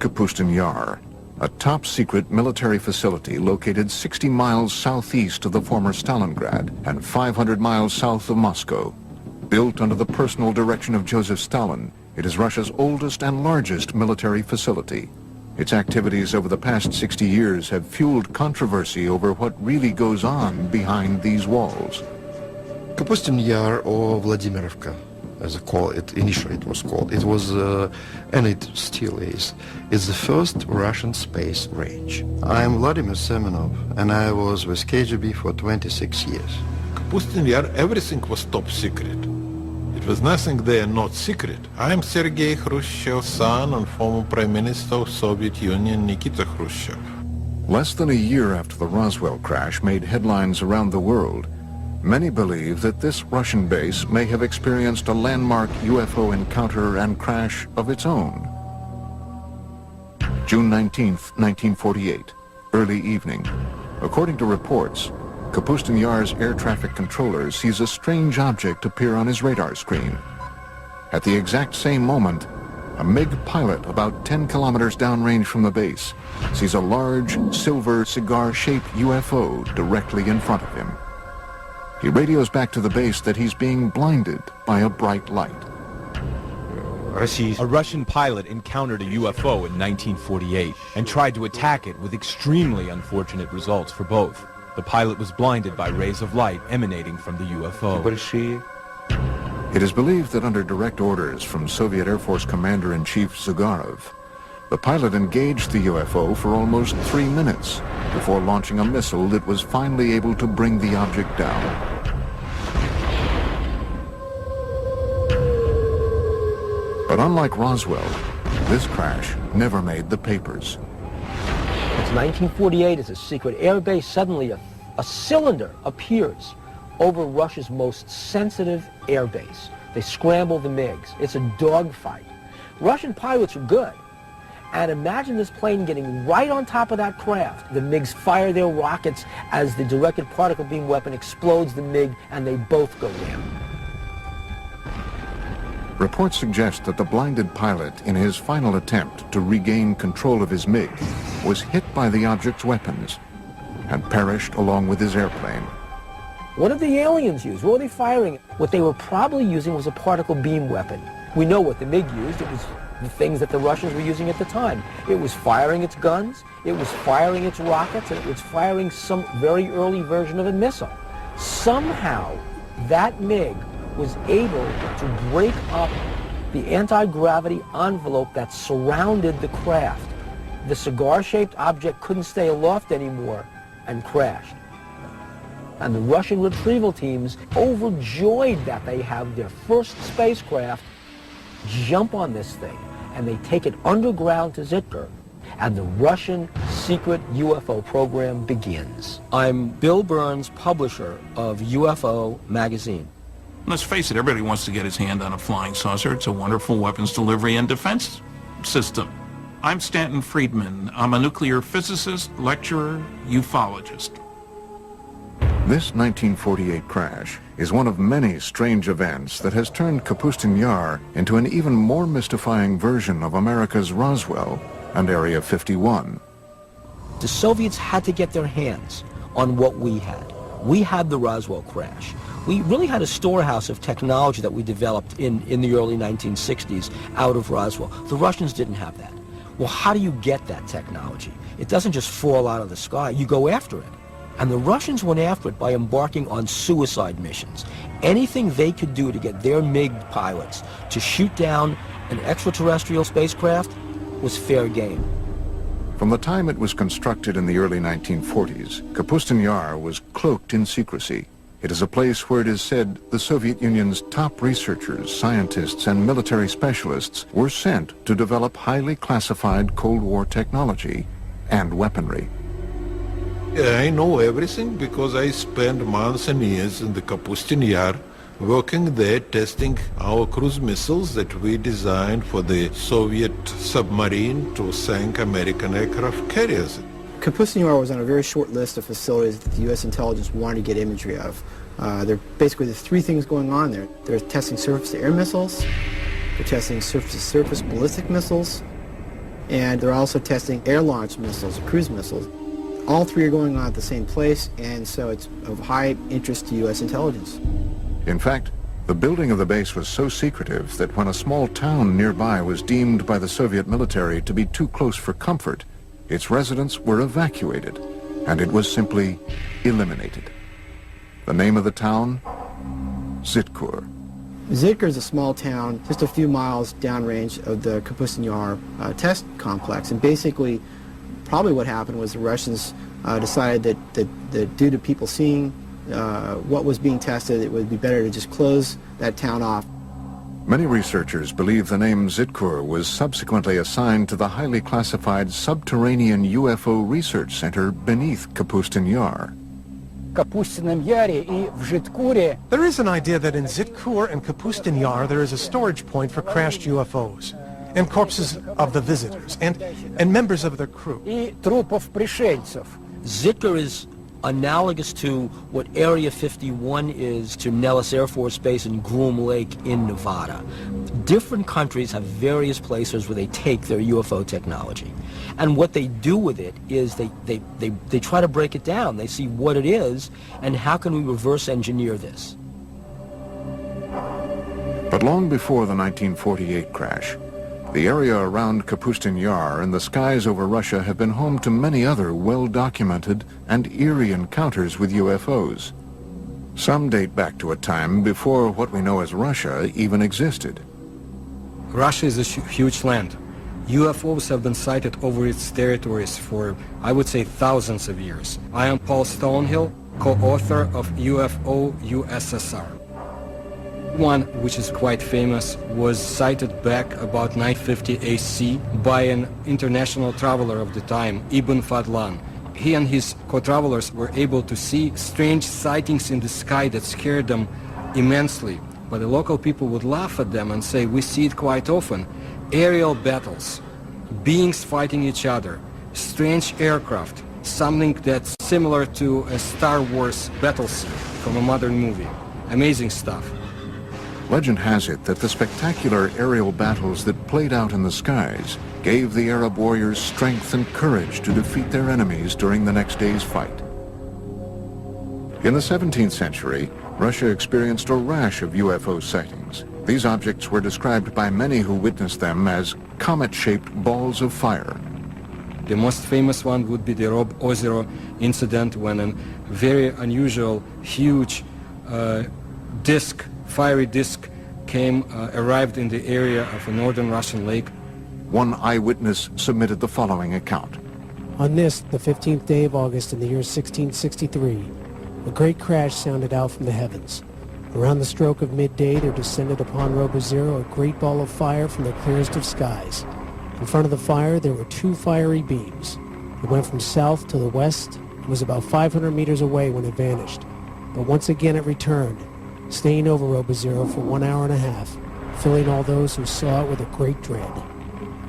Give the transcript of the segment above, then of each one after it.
Kapustin Yar, a top-secret military facility located 60 miles southeast of the former Stalingrad and 500 miles south of Moscow. Built under the personal direction of Joseph Stalin, it is Russia's oldest and largest military facility. Its activities over the past 60 years have fueled controversy over what really goes on behind these walls. Kapustin Yar, or Vladimirovka, as initially it was called. It was, and it still is the first Russian space range. I'm Vladimir Semenov, and I was with KGB for 26 years. Kapustin Yar, everything was top secret. It was nothing there not secret. I'm Sergei Khrushchev's son and former Prime Minister of Soviet Union, Nikita Khrushchev. Less than a year after the Roswell crash made headlines around the world, many believe that this Russian base may have experienced a landmark UFO encounter and crash of its own. June 19, 1948, early evening. According to reports, Kapustin Yar's air traffic controller sees a strange object appear on his radar screen. At the exact same moment, a MiG pilot about 10 kilometers downrange from the base sees a large silver cigar-shaped UFO directly in front of him. He radios back to the base that he's being blinded by a bright light. A Russian pilot encountered a UFO in 1948 and tried to attack it with extremely unfortunate results for both. The pilot was blinded by rays of light emanating from the UFO. It is believed that under direct orders from Soviet Air Force Commander-in-Chief Zyugarov, the pilot engaged the UFO for almost 3 minutes before launching a missile that was finally able to bring the object down. But unlike Roswell, this crash never made the papers. It's 1948, it's a secret air base. Suddenly a cylinder appears over Russia's most sensitive air base. They scramble the MiGs. It's a dogfight. Russian pilots are good. And imagine this plane getting right on top of that craft. The MiGs fire their rockets as the directed particle beam weapon explodes the MiG, and they both go down. Reports suggest that the blinded pilot, in his final attempt to regain control of his MiG, was hit by the object's weapons and perished along with his airplane. What did the aliens use? What were they firing? What they were probably using was a particle beam weapon. We know what the MiG used. It was the things that the Russians were using at the time. It was firing its guns, it was firing its rockets, and it was firing some very early version of a missile. Somehow, that MiG was able to break up the anti-gravity envelope that surrounded the craft. The cigar-shaped object couldn't stay aloft anymore and crashed. And the Russian retrieval teams, overjoyed that they have their first spacecraft, jump on this thing, and they take it underground to Zitka, and the Russian secret UFO program begins. I'm Bill Burns, publisher of UFO magazine. Let's face it, everybody wants to get his hand on a flying saucer. It's a wonderful weapons delivery and defense system. I'm Stanton Friedman. I'm a nuclear physicist, lecturer, ufologist. This 1948 crash is one of many strange events that has turned Kapustin Yar into an even more mystifying version of America's Roswell and Area 51. The Soviets had to get their hands on what we had. We had the Roswell crash. We really had a storehouse of technology that we developed in the early 1960s out of Roswell. The Russians didn't have that. Well, how do you get that technology? It doesn't just fall out of the sky. You go after it. And the Russians went after it by embarking on suicide missions. Anything they could do to get their MiG pilots to shoot down an extraterrestrial spacecraft was fair game. From the time it was constructed in the early 1940s, Kapustin Yar was cloaked in secrecy. It is a place where it is said the Soviet Union's top researchers, scientists, and military specialists were sent to develop highly classified Cold War technology and weaponry. I know everything because I spent months and years in the Kapustin Yar working there testing our cruise missiles that we designed for the Soviet submarine to sink American aircraft carriers. Kapustin Yar was on a very short list of facilities that the U.S. intelligence wanted to get imagery of. There basically there's three things going on there. They're testing surface-to-air missiles, they're testing surface-to-surface ballistic missiles, and they're also testing air-launched missiles, cruise missiles. All three are going on at the same place, and so it's of high interest to U.S. intelligence. In fact, the building of the base was so secretive that when a small town nearby was deemed by the Soviet military to be too close for comfort, its residents were evacuated, and it was simply eliminated. The name of the town? Zitkur. Zitkur is a small town just a few miles downrange of the Kapustin Yar test complex, and basically probably what happened was the Russians decided that due to people seeing what was being tested, it would be better to just close that town off. Many researchers believe the name Zitkur was subsequently assigned to the highly classified subterranean UFO research center beneath Kapustin Yar. There is an idea that in Zitkur and Kapustin Yar there is a storage point for crashed UFOs and corpses of the visitors and members of their crew. Zitkur is analogous to what Area 51 is to Nellis Air Force Base and Groom Lake in Nevada. Different countries have various places where they take their UFO technology. And what they do with it is they try to break it down. They see what it is and how can we reverse engineer this. But long before the 1948 crash, the area around Kapustin Yar and the skies over Russia have been home to many other well-documented and eerie encounters with UFOs. Some date back to a time before what we know as Russia even existed. Russia is a huge land. UFOs have been sighted over its territories for, I would say, thousands of years. I am Paul Stonehill, co-author of UFO USSR. One, which is quite famous, was sighted back about 950 AC by an international traveler of the time, Ibn Fadlan. He and his co-travelers were able to see strange sightings in the sky that scared them immensely. But the local people would laugh at them and say, we see it quite often. Aerial battles, beings fighting each other, strange aircraft, something that's similar to a Star Wars battle scene from a modern movie. Amazing stuff. Legend has it that the spectacular aerial battles that played out in the skies gave the Arab warriors strength and courage to defeat their enemies during the next day's fight. In the 17th century, Russia experienced a rash of UFO sightings. These objects were described by many who witnessed them as comet-shaped balls of fire. The most famous one would be the Rob Ozero incident, when a very unusual, huge fiery disc arrived in the area of a northern Russian lake. One eyewitness submitted the following account. On this, the 15th day of August in the year 1663, a great crash sounded out from the heavens. Around the stroke of midday, there descended upon Robo Zero a great ball of fire from the clearest of skies. In front of the fire, there were two fiery beams. It went from south to the west and was about 500 meters away when it vanished. But once again it returned, staying over Robo Zero for 1 hour and a half, filling all those who saw it with a great dread.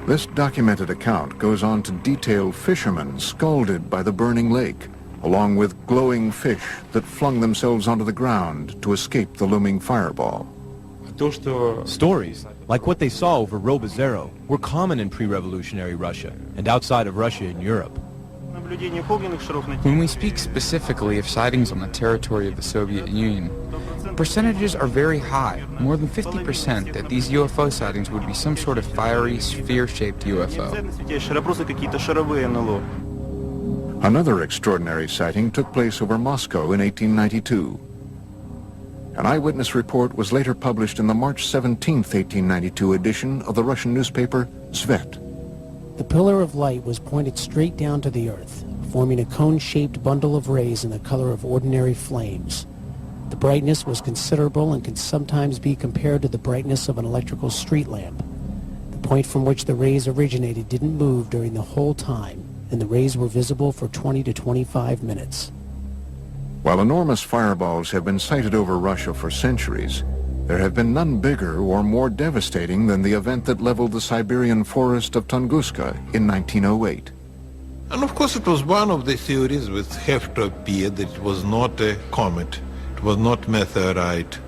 This documented account goes on to detail fishermen scalded by the burning lake, along with glowing fish that flung themselves onto the ground to escape the looming fireball. Stories, like what they saw over Robo Zero, were common in pre-revolutionary Russia and outside of Russia in Europe. When we speak specifically of sightings on the territory of the Soviet Union, percentages are very high, more than 50%, that these UFO sightings would be some sort of fiery, sphere-shaped UFO. Another extraordinary sighting took place over Moscow in 1892. An eyewitness report was later published in the March 17, 1892 edition of the Russian newspaper Svet. The pillar of light was pointed straight down to the earth, forming a cone-shaped bundle of rays in the color of ordinary flames. The brightness was considerable and can sometimes be compared to the brightness of an electrical street lamp. The point from which the rays originated didn't move during the whole time, and the rays were visible for 20 to 25 minutes. While enormous fireballs have been sighted over Russia for centuries, there have been none bigger or more devastating than the event that leveled the Siberian forest of Tunguska in 1908. And of course it was one of the theories which have to appear that it was not a comet, it was not meteorite,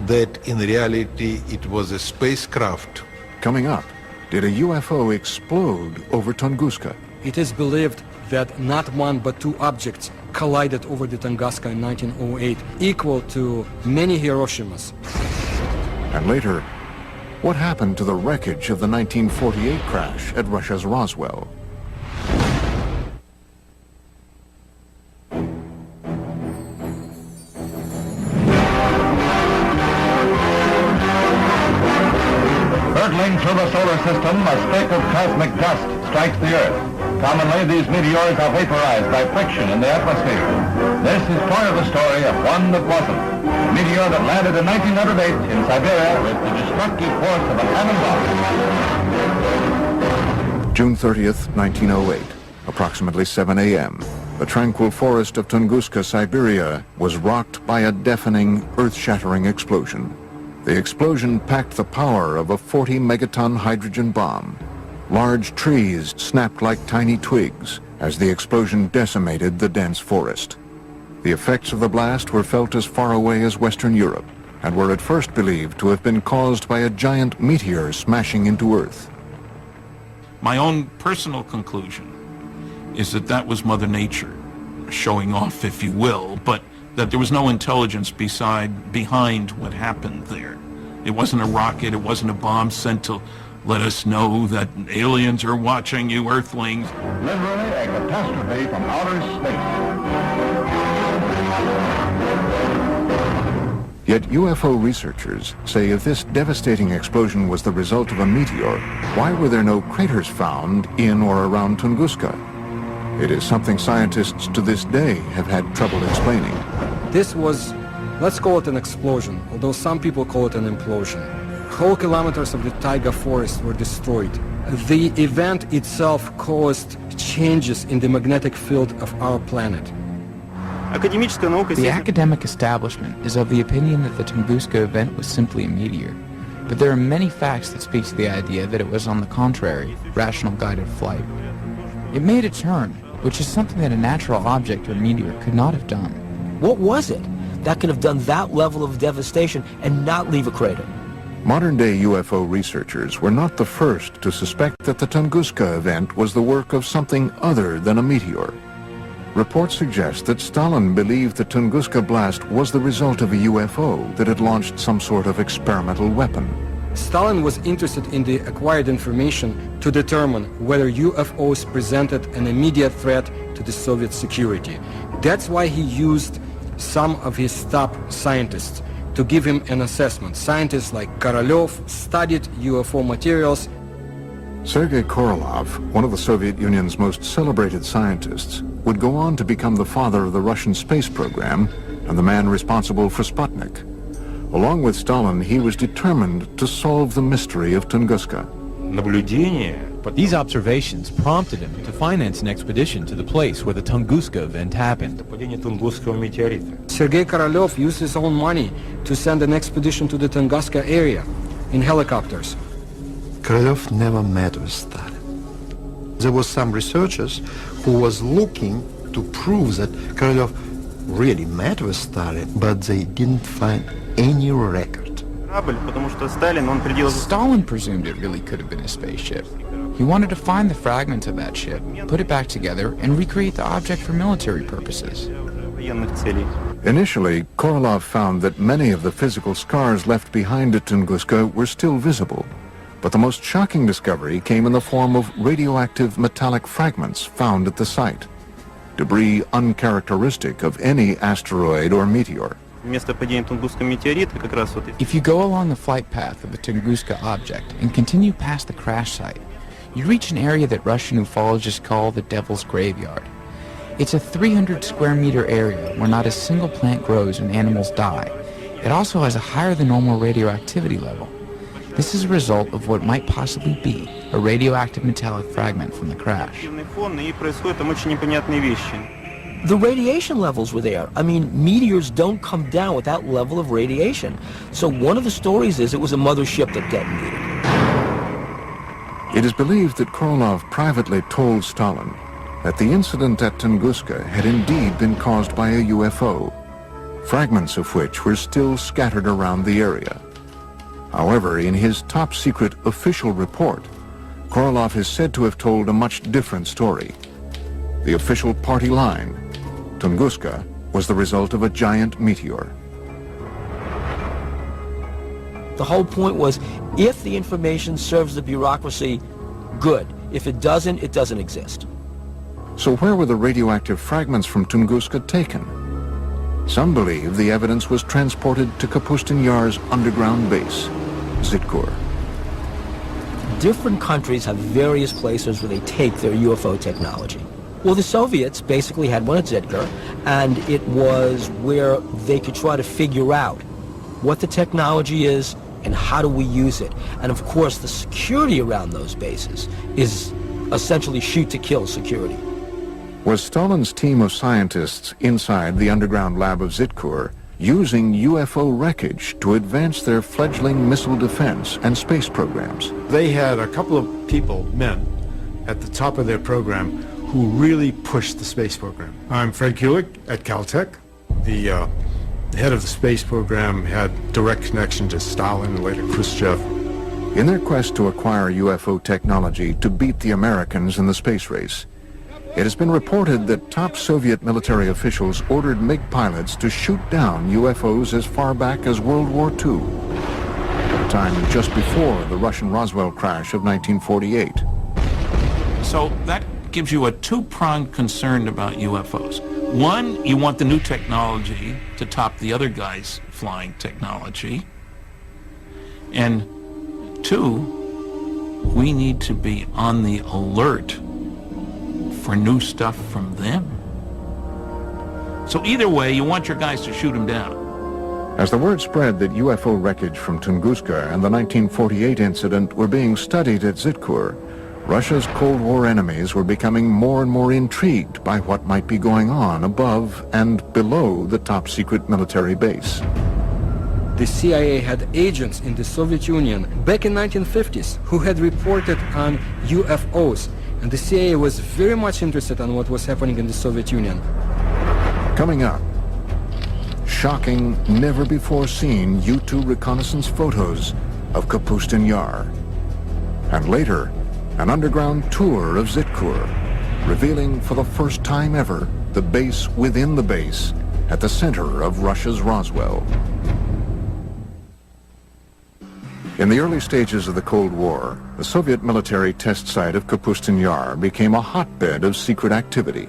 that in reality it was a spacecraft. Coming up, did a UFO explode over Tunguska. It is believed that not one but two objects collided over the Tunguska in 1908, equal to many Hiroshimas. And later, what happened to the wreckage of the 1948 crash at Russia's Roswell? Hurtling through the solar system, a speck of cosmic dust strikes the Earth. Commonly, these meteors are vaporized by friction in the atmosphere. This is part of the story of one that wasn't. A meteor that landed in 1908 in Siberia with the destructive force of a cannonball. June 30th, 1908, approximately 7 a.m. The tranquil forest of Tunguska, Siberia, was rocked by a deafening, earth-shattering explosion. The explosion packed the power of a 40-megaton hydrogen bomb. Large trees snapped like tiny twigs as the explosion decimated the dense forest. The effects of the blast were felt as far away as Western Europe and were at first believed to have been caused by a giant meteor smashing into Earth. My own personal conclusion is that that was Mother Nature showing off, if you will, but that there was no intelligence behind what happened there. It wasn't a rocket, it wasn't a bomb sent to let us know that aliens are watching you, Earthlings. Literally a catastrophe from outer space. Yet UFO researchers say if this devastating explosion was the result of a meteor, why were there no craters found in or around Tunguska? It is something scientists to this day have had trouble explaining. This was, let's call it an explosion, although some people call it an implosion. Whole kilometers of the taiga forest were destroyed. The event itself caused changes in the magnetic field of our planet. The academic establishment is of the opinion that the Tunguska event was simply a meteor, but there are many facts that speak to the idea that it was, on the contrary, rational guided flight. It made a turn, which is something that a natural object or meteor could not have done. What was it that could have done that level of devastation and not leave a crater? Modern-day UFO researchers were not the first to suspect that the Tunguska event was the work of something other than a meteor. Reports suggest that Stalin believed the Tunguska blast was the result of a UFO that had launched some sort of experimental weapon. Stalin was interested in the acquired information to determine whether UFOs presented an immediate threat to the Soviet security. That's why he used some of his top scientists to give him an assessment. Scientists like Korolev studied UFO materials. Sergei Korolev, one of the Soviet Union's most celebrated scientists, would go on to become the father of the Russian space program and the man responsible for Sputnik. Along with Stalin, he was determined to solve the mystery of Tunguska. These observations prompted him to finance an expedition to the place where the Tunguska event happened. Sergei Korolev used his own money to send an expedition to the Tunguska area in helicopters. Korolev never met with Stalin. There was some researchers who was looking to prove that Korolev really met with Stalin, but they didn't find any record. Stalin presumed it really could have been a spaceship. He wanted to find the fragments of that ship, put it back together, and recreate the object for military purposes. Initially, Korolev found that many of the physical scars left behind at Tunguska were still visible. But the most shocking discovery came in the form of radioactive metallic fragments found at the site. Debris uncharacteristic of any asteroid or meteor. If you go along the flight path of the Tunguska object and continue past the crash site, you reach an area that Russian ufologists call the Devil's Graveyard. It's a 300 square meter area where not a single plant grows and animals die. It also has a higher than normal radioactivity level. This is a result of what might possibly be a radioactive metallic fragment from the crash. The radiation levels were there. I mean, meteors don't come down with that level of radiation. So one of the stories is it was a mothership that detonated. It is believed that Korolev privately told Stalin that the incident at Tunguska had indeed been caused by a UFO, fragments of which were still scattered around the area. However, in his top-secret official report, Korolev is said to have told a much different story. The official party line, Tunguska, was the result of a giant meteor. The whole point was, if the information serves the bureaucracy, good. If it doesn't exist. So where were the radioactive fragments from Tunguska taken? Some believe the evidence was transported to Kapustin Yar's underground base, Zitkur. Different countries have various places where they take their UFO technology. Well, the Soviets basically had one at Zitkur, and it was where they could try to figure out what the technology is and how do we use it. And of course, the security around those bases is essentially shoot-to-kill security. Was Stalin's team of scientists inside the underground lab of Zitkur using UFO wreckage to advance their fledgling missile defense and space programs? They had a couple of people, men, at the top of their program who really pushed the space program. I'm Fred Kulik at Caltech. The head of the space program had direct connection to Stalin and later Khrushchev. In their quest to acquire UFO technology to beat the Americans in the space race, it has been reported that top Soviet military officials ordered MiG pilots to shoot down UFOs as far back as World War II, a time just before the Russian Roswell crash of 1948. So that gives you a two-pronged concern about UFOs. One, you want the new technology to top the other guy's flying technology. And two, we need to be on the alert for new stuff from them. So either way, you want your guys to shoot them down. As the word spread that UFO wreckage from Tunguska and the 1948 incident were being studied at Zitkur, Russia's Cold War enemies were becoming more and more intrigued by what might be going on above and below the top-secret military base. The CIA had agents in the Soviet Union back in 1950s who had reported on UFOs, and the CIA was very much interested in what was happening in the Soviet Union. Coming up, shocking, never-before-seen U-2 reconnaissance photos of Kapustin Yar. And later, an underground tour of Zitkur, revealing for the first time ever the base within the base at the center of Russia's Roswell. In the early stages of the Cold War, the Soviet military test site of Kapustin Yar became a hotbed of secret activity.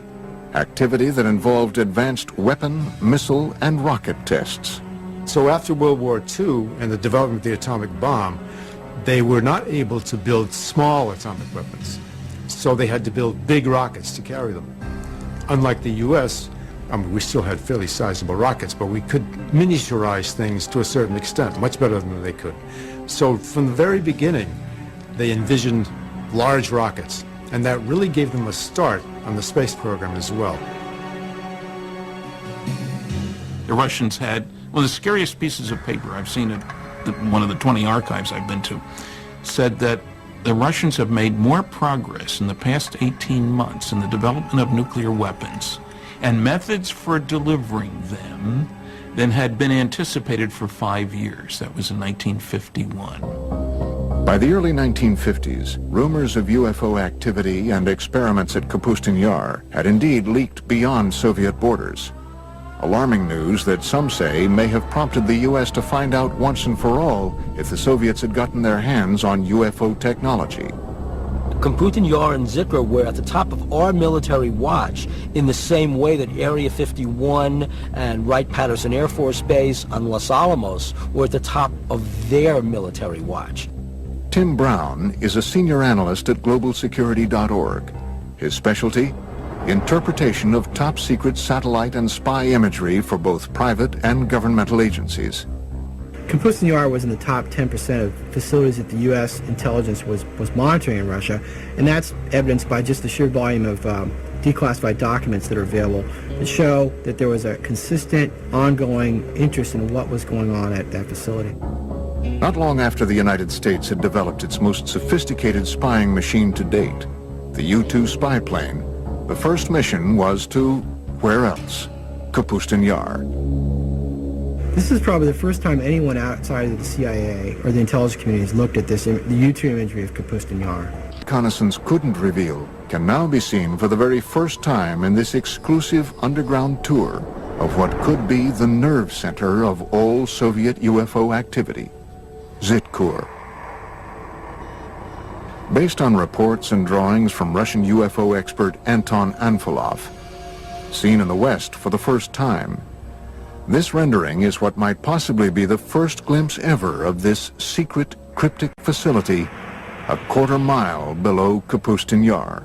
Activity that involved advanced weapon, missile, and rocket tests. So after World War II and the development of the atomic bomb, they were not able to build small atomic weapons. So they had to build big rockets to carry them. Unlike the U.S., we still had fairly sizable rockets, but we could miniaturize things to a certain extent, much better than they could. So from the very beginning, they envisioned large rockets, and that really gave them a start on the space program as well. The Russians had one of the scariest pieces of paper I've seen at one of the 20 archives I've been to, said that the Russians have made more progress in the past 18 months in the development of nuclear weapons and methods for delivering them than had been anticipated for 5 years. That was in 1951. By the early 1950s, rumors of UFO activity and experiments at Kapustin Yar had indeed leaked beyond Soviet borders. Alarming news that some say may have prompted the U.S. to find out once and for all if the Soviets had gotten their hands on UFO technology. Kapustin Yar and Zitkur were at the top of our military watch in the same way that Area 51 and Wright-Patterson Air Force Base on Los Alamos were at the top of their military watch. Tim Brown is a senior analyst at globalsecurity.org. His specialty? Interpretation of top-secret satellite and spy imagery for both private and governmental agencies. Kapustin Yar was in the top 10% of facilities that the U.S. intelligence was monitoring in Russia, and that's evidenced by just the sheer volume of declassified documents that are available that show that there was a consistent, ongoing interest in what was going on at that facility. Not long after the United States had developed its most sophisticated spying machine to date, the U-2 spy plane, the first mission was to, where else? Kapustin Yar. This is probably the first time anyone outside of the CIA or the intelligence community has looked at this, the U-2 imagery of Kapustin Yar. reconnaissance couldn't reveal can now be seen for the very first time in this exclusive underground tour of what could be the nerve center of all Soviet UFO activity, Zitkur. Based on reports and drawings from Russian UFO expert Anton Anfilov, seen in the West for the first time, this rendering is what might possibly be the first glimpse ever of this secret cryptic facility a quarter-mile below Kapustin Yar.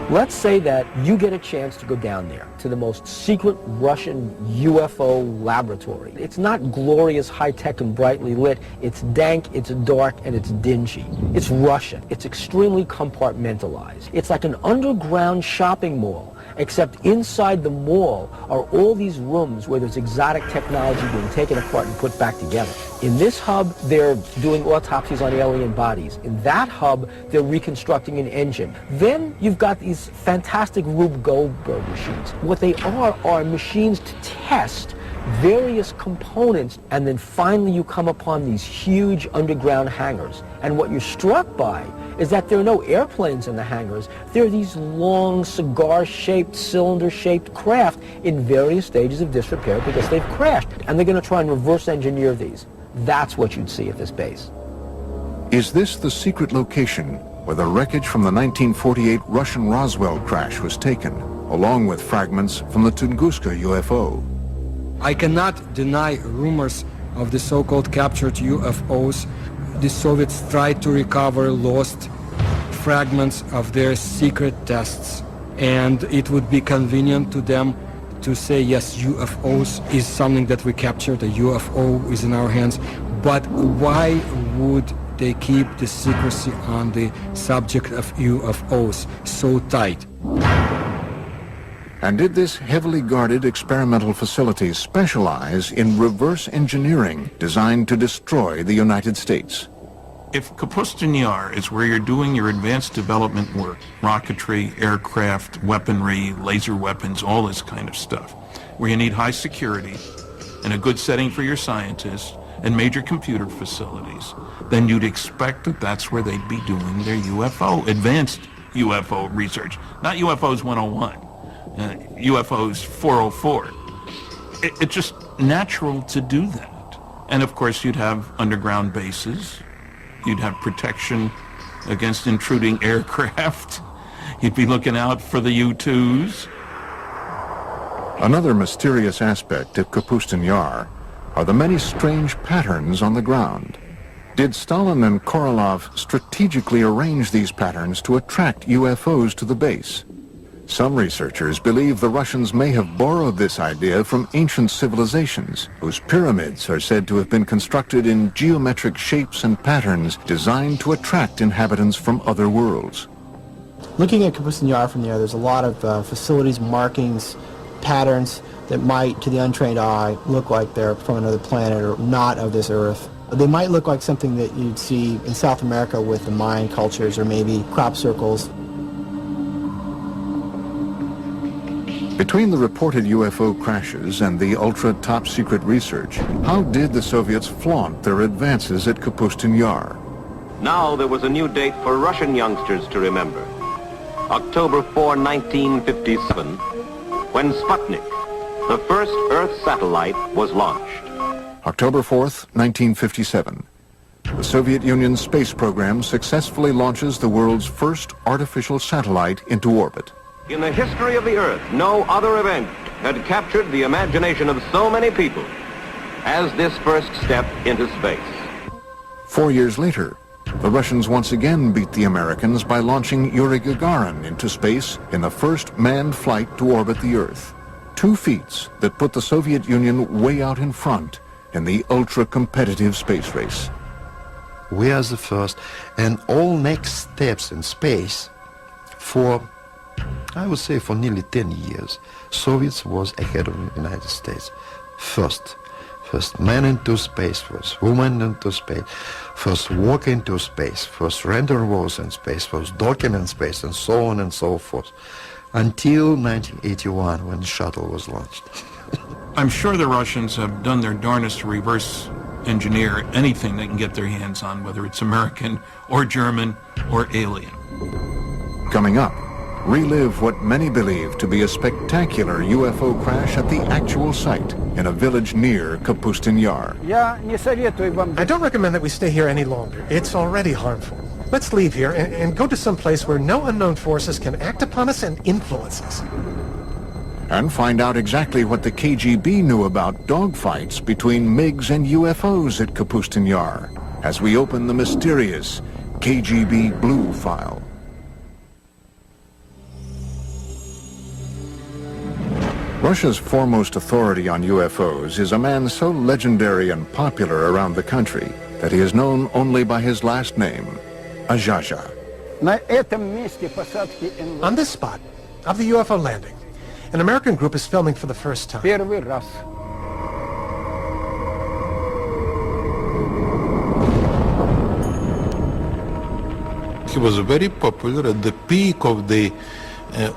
Let's say that you get a chance to go down there to the most secret Russian UFO laboratory. It's not glorious, high-tech, and brightly lit. It's dank, it's dark, and it's dingy. It's Russian. It's extremely compartmentalized. It's like an underground shopping mall, except inside the mall are all these rooms where there's exotic technology being taken apart and put back together. In this hub, they're doing autopsies on alien bodies. In that hub, they're reconstructing an engine. Then you've got these fantastic Rube Goldberg machines. What they are machines to test various components, and then finally you come upon these huge underground hangars. And what you're struck by is that there are no airplanes in the hangars. There are these long, cigar-shaped, cylinder-shaped craft in various stages of disrepair because they've crashed. And they're going to try and reverse engineer these. That's what you'd see at this base. Is this the secret location where the wreckage from the 1948 Russian Roswell crash was taken, along with fragments from the Tunguska UFO? I cannot deny rumors of the so-called captured UFOs. The Soviets tried to recover lost fragments of their secret tests, and it would be convenient to them to say, yes, UFOs is something that we captured, a UFO is in our hands, but why would they keep the secrecy on the subject of UFOs so tight? And did this heavily guarded experimental facility specialize in reverse engineering designed to destroy the United States? If Kapustin Yar is where you're doing your advanced development work, rocketry, aircraft, weaponry, laser weapons, all this kind of stuff, where you need high security and a good setting for your scientists and major computer facilities, then you'd expect that that's where they'd be doing their UFO, advanced UFO research, not UFOs 101. UFOs 404. It's just natural to do that. And of course you'd have underground bases, you'd have protection against intruding aircraft, you'd be looking out for the U-2s. Another mysterious aspect of Kapustin Yar are the many strange patterns on the ground. Did Stalin and Korolev strategically arrange these patterns to attract UFOs to the base? Some researchers believe the Russians may have borrowed this idea from ancient civilizations, whose pyramids are said to have been constructed in geometric shapes and patterns designed to attract inhabitants from other worlds. Looking at Kapustin Yar from there, there's a lot of facilities, markings, patterns that might, to the untrained eye, look like they're from another planet or not of this Earth. They might look like something that you'd see in South America with the Mayan cultures or maybe crop circles. Between the reported UFO crashes and the ultra-top secret research, how did the Soviets flaunt their advances at Kapustin Yar? Now there was a new date for Russian youngsters to remember. October 4, 1957, when Sputnik, the first Earth satellite, was launched. October 4th, 1957. The Soviet Union's space program successfully launches the world's first artificial satellite into orbit. In the history of the Earth, no other event had captured the imagination of so many people as this first step into space. 4 years later, the Russians once again beat the Americans by launching Yuri Gagarin into space in the first manned flight to orbit the Earth. Two feats that put the Soviet Union way out in front in the ultra-competitive space race. We are the first, and all next steps in space for, I would say, for nearly 10 years, Soviets was ahead of the United States. First man into space, first woman into space, first walk into space, first rendezvous in space, first docking in space, and so on and so forth, until 1981 when the shuttle was launched. I'm sure the Russians have done their darnest to reverse engineer anything they can get their hands on, whether it's American or German or alien. Coming up, relive what many believe to be a spectacular UFO crash at the actual site in a village near Kapustin Yar. I don't recommend that we stay here any longer. It's already harmful. Let's leave here and go to some place where no unknown forces can act upon us and influence us. And find out exactly what the KGB knew about dogfights between MiGs and UFOs at Kapustin Yar as we open the mysterious KGB Blue file. Russia's foremost authority on UFOs is a man so legendary and popular around the country that he is known only by his last name, Azhaja. On this spot of the UFO landing, an American group is filming for the first time. He was very popular at the peak of the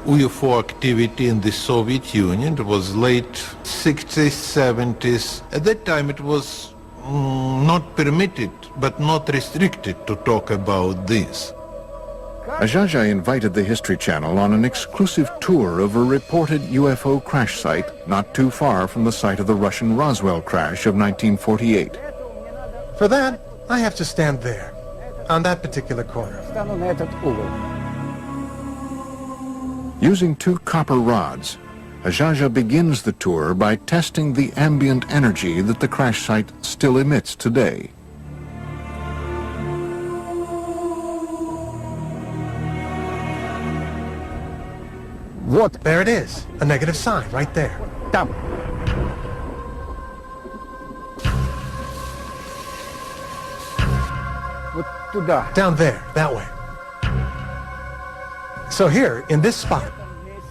UFO activity in the Soviet Union. It was late 60s, 70s. At that time it was not permitted, but not restricted to talk about this. Azhaja invited the History Channel on an exclusive tour of a reported UFO crash site not too far from the site of the Russian Roswell crash of 1948. For that, I have to stand there, on that particular corner. Using two copper rods, Azhaja begins the tour by testing the ambient energy that the crash site still emits today. There it is, a negative sign right there. Down there, that way. So here, in this spot,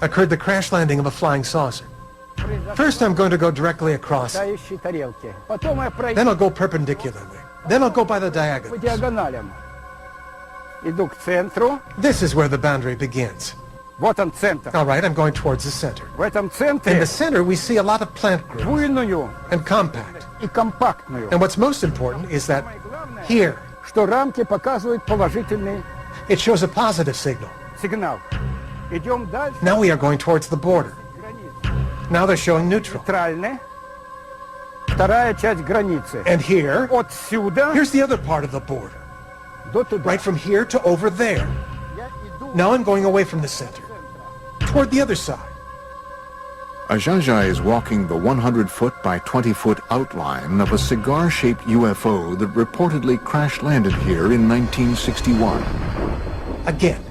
occurred the crash landing of a flying saucer. First I'm going to go directly across. Then I'll go perpendicularly. Then I'll go by the diagonals. This is where the boundary begins. All right, I'm going towards the center. In the center, we see a lot of plant growth and compact. And what's most important is that here, it shows a positive signal. Now we are going towards the border. Now they're showing neutral. And here, here's the other part of the border. Right from here to over there. Now I'm going away from the center, toward the other side. Azhaja is walking the 100-foot by 20-foot outline of a cigar-shaped UFO that reportedly crash-landed here in 1961. Again,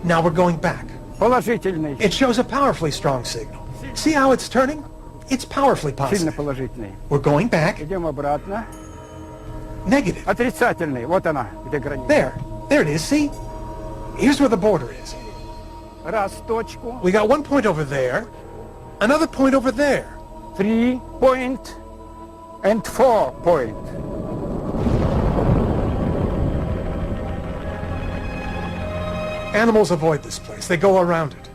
now we're going back. It shows a powerfully strong signal. See how it's turning? It's powerfully positive. We're going back. Negative. There it is, see? Here's where the border is. We got one point over there, another point over there. 3 point and 4 point. Animals avoid this place. They go around it.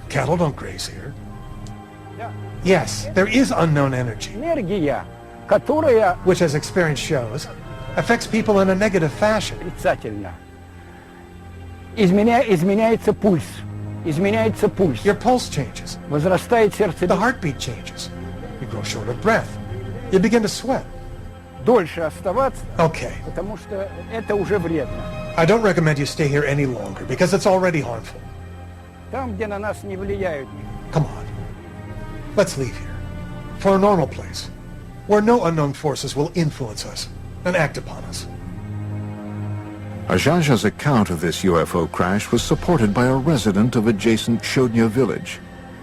Cattle don't graze here. Yes, there is unknown energy, which, as experience shows, affects people in a negative fashion. Your pulse changes. The heartbeat changes. You grow short of breath. You begin to sweat. Okay. I don't recommend you stay here any longer because it's already harmful. Come on. Let's leave here. For a normal place, where no unknown forces will influence us and act upon us. Azhaja's account of this UFO crash was supported by a resident of adjacent Shodnya village,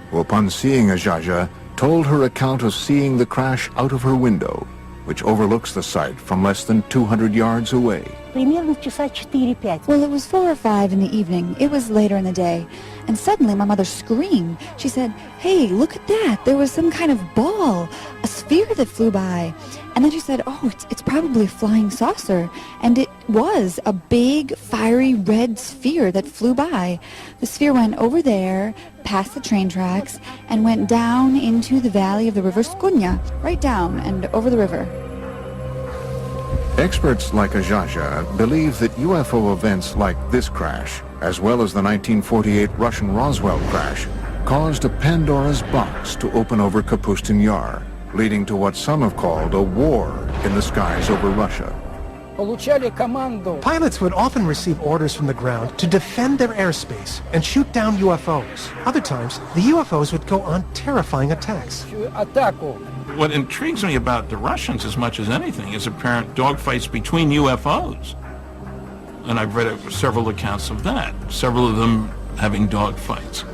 who upon seeing Azhaja told her account of seeing the crash out of her window, which overlooks the site from less than 200 yards away. Well, it was 4 or 5 in the evening. It was later in the day. And suddenly my mother screamed. She said, "Hey, look at that. There was some kind of ball, a sphere that flew by." And then she said, "Oh, it's probably a flying saucer." And it was a big, fiery red sphere that flew by. The sphere went over there, past the train tracks, and went down into the valley of the river Skunya, right down and over the river. Experts like Ajaja believe that UFO events like this crash, as well as the 1948 Russian Roswell crash, caused a Pandora's box to open over Kapustin Yar, leading to what some have called a war in the skies over Russia. Pilots would often receive orders from the ground to defend their airspace and shoot down UFOs. Other times, the UFOs would go on terrifying attacks. What intrigues me about the Russians as much as anything is apparent dogfights between UFOs. And I've read several accounts of that, several of them having dogfights.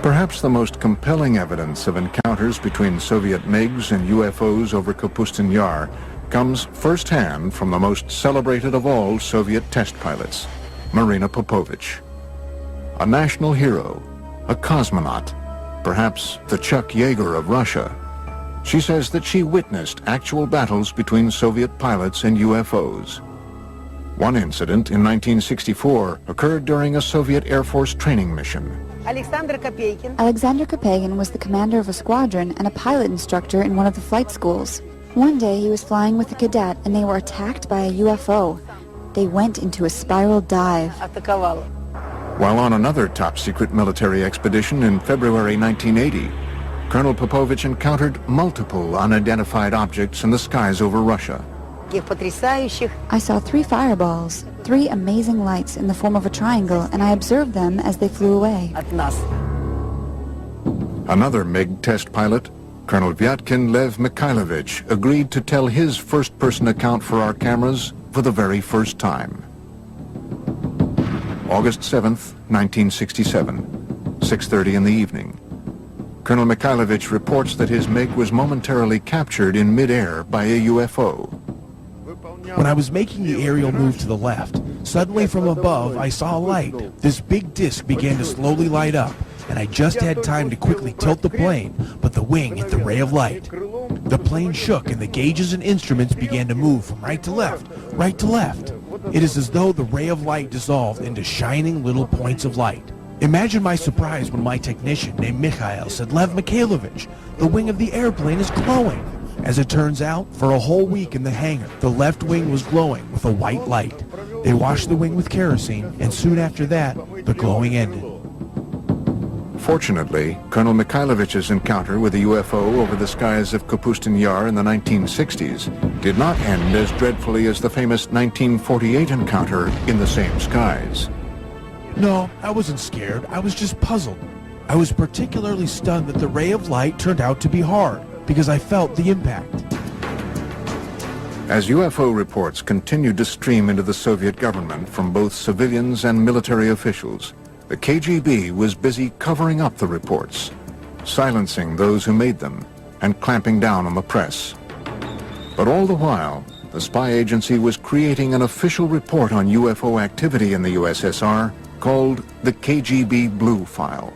Perhaps the most compelling evidence of encounters between Soviet MiGs and UFOs over Kapustin Yar comes firsthand from the most celebrated of all Soviet test pilots, Marina Popovich. A national hero, a cosmonaut, perhaps the Chuck Yeager of Russia. She says that she witnessed actual battles between Soviet pilots and UFOs. One incident in 1964 occurred during a Soviet Air Force training mission. Alexander Kapagin was the commander of a squadron and a pilot instructor in one of the flight schools. One day he was flying with a cadet and they were attacked by a UFO. They went into a spiral dive. While on another top-secret military expedition in February 1980, Colonel Popovich encountered multiple unidentified objects in the skies over Russia. I saw 3 fireballs, 3 amazing lights in the form of a triangle, and I observed them as they flew away. Another MiG test pilot, Colonel Vyatkin Lev Mikhailovich, agreed to tell his first-person account for our cameras for the very first time. August 7th, 1967, 6:30 in the evening. Colonel Mikhailovich reports that his MiG was momentarily captured in midair by a UFO. When I was making the aerial move to the left, suddenly from above I saw a light. This big disc began to slowly light up, and I just had time to quickly tilt the plane, but the wing hit the ray of light. The plane shook and the gauges and instruments began to move from right to left, right to left. It is as though the ray of light dissolved into shining little points of light. Imagine my surprise when my technician named Mikhail said, "Lev Mikhailovich, the wing of the airplane is glowing." As it turns out, for a whole week in the hangar, the left wing was glowing with a white light. They washed the wing with kerosene, and soon after that, the glowing ended. Fortunately, Colonel Mikhailovich's encounter with a UFO over the skies of Kapustin Yar in the 1960s did not end as dreadfully as the famous 1948 encounter in the same skies. No, I wasn't scared. I was just puzzled. I was particularly stunned that the ray of light turned out to be hard, because I felt the impact. As UFO reports continued to stream into the Soviet government from both civilians and military officials, the KGB was busy covering up the reports, silencing those who made them, and clamping down on the press. But all the while, the spy agency was creating an official report on UFO activity in the USSR called the KGB Blue File.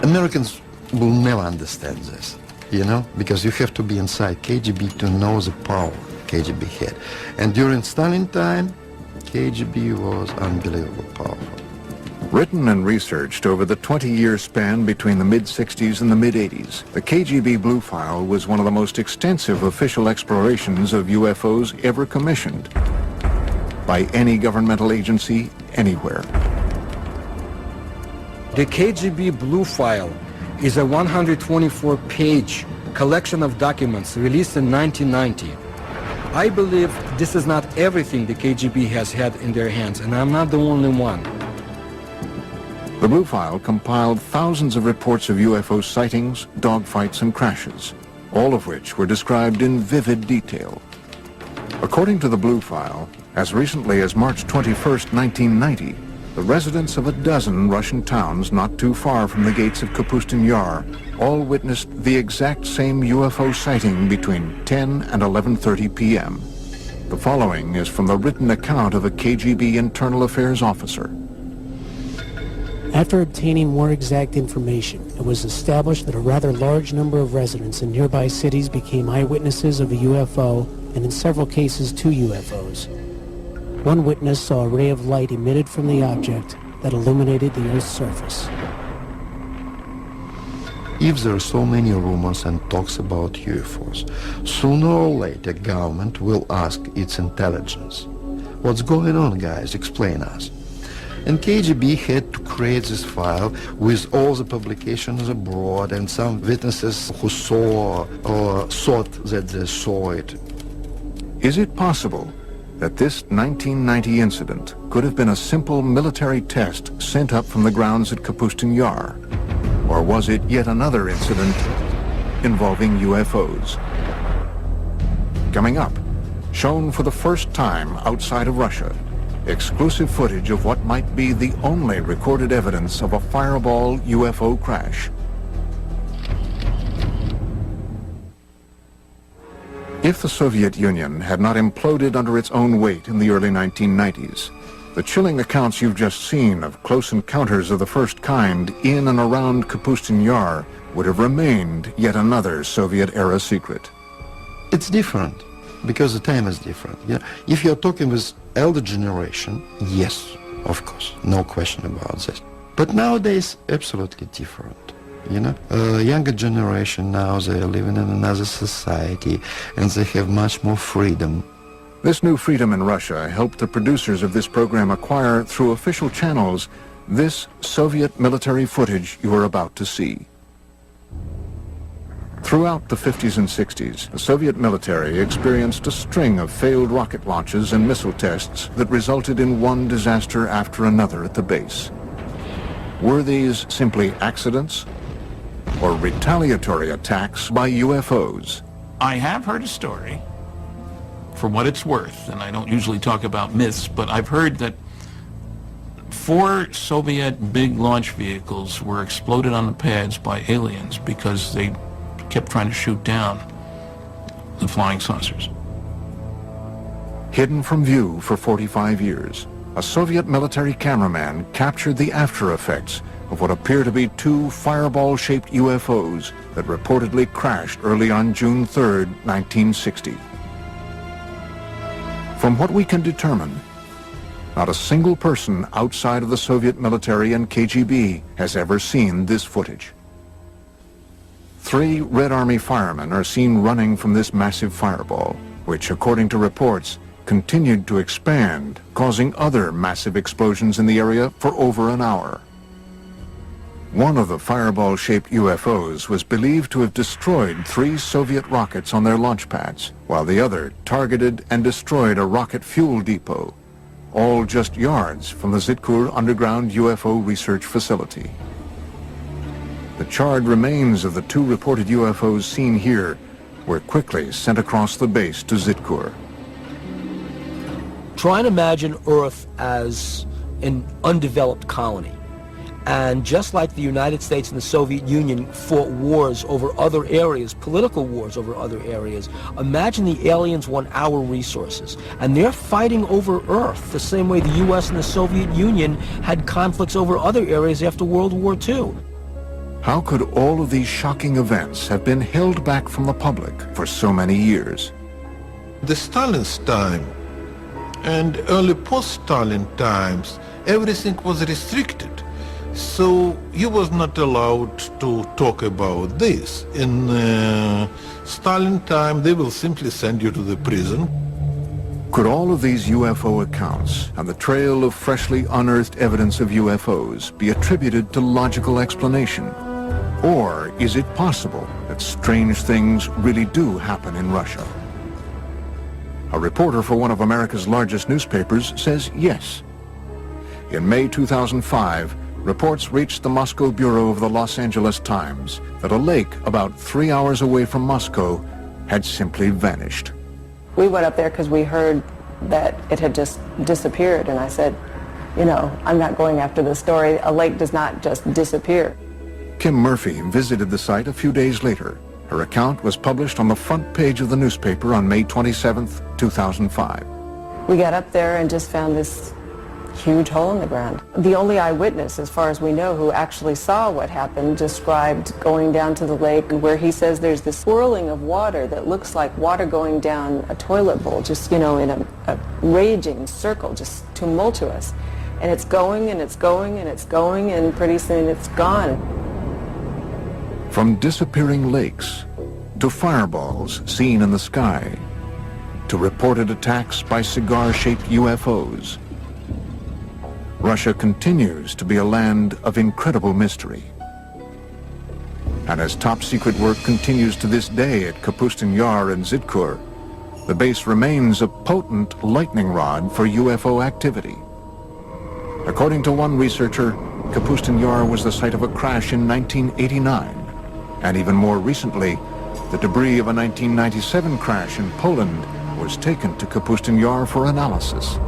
Americans will never understand this, you know, because you have to be inside KGB to know the power KGB had. And during Stalin time, KGB was unbelievable powerful. Written and researched over the 20-year span between the mid-60s and the mid-80s, the KGB Blue File was one of the most extensive official explorations of UFOs ever commissioned by any governmental agency anywhere. The KGB Blue File is a 124-page collection of documents released in 1990. I believe this is not everything the KGB has had in their hands, and I'm not the only one. The Blue File compiled thousands of reports of UFO sightings, dogfights, and crashes, all of which were described in vivid detail. According to the Blue File, as recently as March 21st, 1990, the residents of a dozen Russian towns not too far from the gates of Kapustin Yar all witnessed the exact same UFO sighting between 10 and 11:30 p.m. The following is from the written account of a KGB internal affairs officer. After obtaining more exact information, it was established that a rather large number of residents in nearby cities became eyewitnesses of a UFO, and in several cases, 2 UFOs. One witness saw a ray of light emitted from the object that illuminated the Earth's surface. If there are so many rumors and talks about UFOs, sooner or later government will ask its intelligence. What's going on, guys? Explain us. And KGB had to create this file with all the publications abroad and some witnesses who saw or thought that they saw it. Is it possible that this 1990 incident could have been a simple military test sent up from the grounds at Kapustin Yar? Or was it yet another incident involving UFOs? Coming up, shown for the first time outside of Russia, exclusive footage of what might be the only recorded evidence of a fireball UFO crash. If the Soviet Union had not imploded under its own weight in the early 1990s, the chilling accounts you've just seen of close encounters of the first kind in and around Kapustin Yar would have remained yet another Soviet-era secret. It's different because the time is different. If you're talking with elder generation, yes, of course, no question about this. But nowadays, absolutely different. Younger generation now, they are living in another society and they have much more freedom. This new freedom in Russia helped the producers of this program acquire, through official channels, this Soviet military footage you are about to see. Throughout the 50s and 60s, the Soviet military experienced a string of failed rocket launches and missile tests that resulted in one disaster after another at the base. Were these simply accidents or retaliatory attacks by UFOs? I have heard a story, for what it's worth, and I don't usually talk about myths, but I've heard that 4 Soviet big launch vehicles were exploded on the pads by aliens because they kept trying to shoot down the flying saucers. Hidden from view for 45 years, a Soviet military cameraman captured the after effects of what appear to be 2 fireball-shaped UFOs that reportedly crashed early on June 3, 1960. From what we can determine, not a single person outside of the Soviet military and KGB has ever seen this footage. 3 Red Army firemen are seen running from this massive fireball, which, according to reports, continued to expand, causing other massive explosions in the area for over an hour. One of the fireball-shaped UFOs was believed to have destroyed 3 Soviet rockets on their launch pads, while the other targeted and destroyed a rocket fuel depot, all just yards from the Zitkur underground UFO research facility. The charred remains of the 2 reported UFOs seen here were quickly sent across the base to Zitkur. Try and imagine Earth as an undeveloped colony. And just like the United States and the Soviet Union fought wars over other areas, political wars over other areas, imagine the aliens want our resources. And they're fighting over Earth the same way the U.S. and the Soviet Union had conflicts over other areas after World War II. How could all of these shocking events have been held back from the public for so many years? The Stalin's time and early post-Stalin times, everything was restricted. So he was not allowed to talk about this. In Stalin time, they will simply send you to the prison. Could all of these UFO accounts and the trail of freshly unearthed evidence of UFOs be attributed to logical explanation? Or is it possible that strange things really do happen in Russia? A reporter for one of America's largest newspapers says yes. In May 2005, reports reached the Moscow bureau of the Los Angeles Times that a lake about 3 hours away from Moscow had simply vanished. We went up there because we heard that it had just disappeared, and I said, I'm not going after this story. A lake does not just disappear. Kim Murphy visited the site a few days later. Her account was published on the front page of the newspaper on May 27, 2005. We got up there and just found this huge hole in the ground. The only eyewitness, as far as we know, who actually saw what happened described going down to the lake, where he says there's this swirling of water that looks like water going down a toilet bowl, just, in a raging circle, just tumultuous. And it's going and it's going and it's going, and pretty soon it's gone. From disappearing lakes, to fireballs seen in the sky, to reported attacks by cigar-shaped UFOs, Russia continues to be a land of incredible mystery. And as top-secret work continues to this day at Kapustin Yar and Zitkur, the base remains a potent lightning rod for UFO activity. According to one researcher, Kapustin Yar was the site of a crash in 1989, and even more recently, the debris of a 1997 crash in Poland was taken to Kapustin Yar for analysis.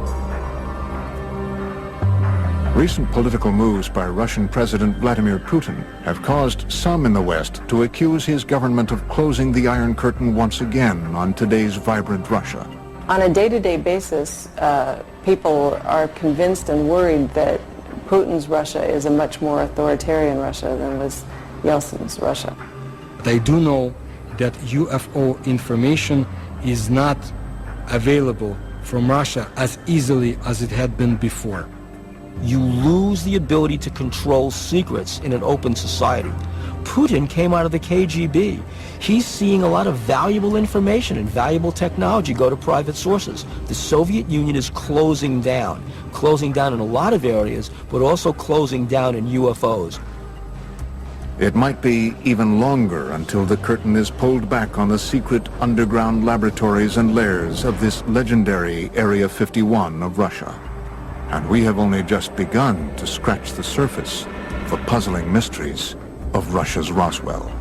Recent political moves by Russian President Vladimir Putin have caused some in the West to accuse his government of closing the Iron Curtain once again on today's vibrant Russia. On a day-to-day basis, people are convinced and worried that Putin's Russia is a much more authoritarian Russia than was Yeltsin's Russia. They do know that UFO information is not available from Russia as easily as it had been before. You lose the ability to control secrets in an open society. Putin came out of the KGB. He's seeing a lot of valuable information and valuable technology go to private sources. The Soviet Union is closing down in a lot of areas, but also closing down in UFOs. It might be even longer until the curtain is pulled back on the secret underground laboratories and lairs of this legendary Area 51 of Russia. And we have only just begun to scratch the surface of the puzzling mysteries of Russia's Roswell.